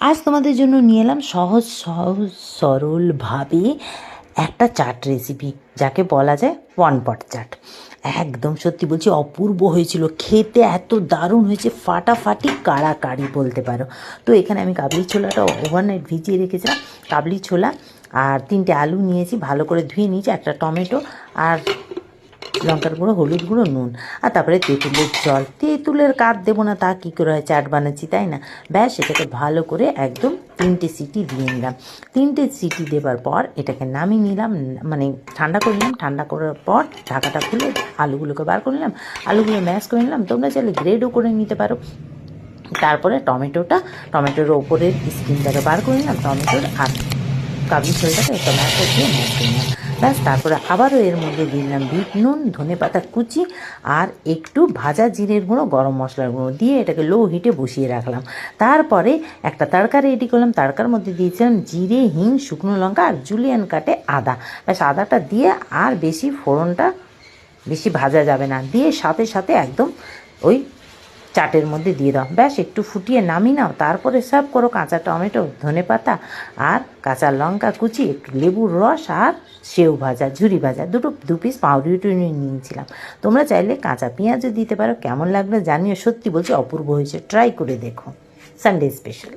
আজ তোমাদের জন্য নিয়ে এলাম সহজ সহজ সরলভাবে একটা চাট রেসিপি, যাকে বলা যায় ওয়ান পট চাট। একদম সত্যি বলছি, অপূর্ব হয়েছিল খেতে, এত দারুণ হয়েছে, ফাটাফাটি কাড়াকাড়ি বলতে পারো। তো এখানে আমি কাবলি ছোলাটা ওভারনাইট ভিজিয়ে রেখেছিলাম। কাবলি ছোলা আর 3টে আলু নিয়েছি, ভালো করে ধুয়ে নিয়েছি, একটা টমেটো আর লঙ্কার গুঁড়ো, হলুদ গুঁড়ো, নুন, আর তারপরে তেঁতুলের জল। তেঁতুলের কাঠ দেবো না তা কী করে হয়, চাট বানাচ্ছি তাই না। ব্যাস, এটাকে ভালো করে একদম 3টে সিটি দিয়ে নিলাম। 3টে সিটি দেবার পর এটাকে নামিয়ে নিলাম, মানে ঠান্ডা করে নিলাম। ঠান্ডা করার পর ঢাকাটা খুলে আলুগুলোকে বার করে নিলাম, আলুগুলো ম্যাশ করে নিলাম। তোমরা চাইলে গ্রেডও করে নিতে পারো। তারপরে টমেটোর ওপরের স্কিনটাকে বার করে নিলাম, টমেটোর আর কাবলি ছোলাটাকে টমেটো দিয়ে ম্যাশ করে নিলাম। ব্যাস, তারপরে আবারও এর মধ্যে দিয়ে দিলাম বিট নুন, ধনে পাতা কুচি আর একটু ভাজা জিরের গুঁড়ো, গরম মশলার গুঁড়ো দিয়ে এটাকে লো হিটে বসিয়ে রাখলাম। তারপরে একটা তড়কা রেডি করলাম। তড়কার মধ্যে দিয়েছিলাম জিরে, হিং, শুকনো লঙ্কা আর জুলিয়ান কাটে আদা। ব্যাস, আদাটা দিয়ে আর বেশি ফোড়নটা বেশি ভাজা যাবে না, দিয়ে সাথে সাথে একদম ওই চাটের মধ্যে দিয়ে দাও। ব্যাস, একটু ফুটিয়ে নামিয়ে নাও। তারপরে সার্ভ করো কাঁচা টমেটো, ধনে পাতা আর কাঁচা লঙ্কা কুচি, একটু লেবুর রস আর সেও ভাজা, ঝুরি ভাজা, 2 পিস পাউরুটি নিয়েছিলাম। তোমরা চাইলে কাঁচা পেঁয়াজও দিতে পারো। কেমন লাগলো জানিও, সত্যি বলছি অপূর্ব হয়েছে, ট্রাই করে দেখো। Sunday special.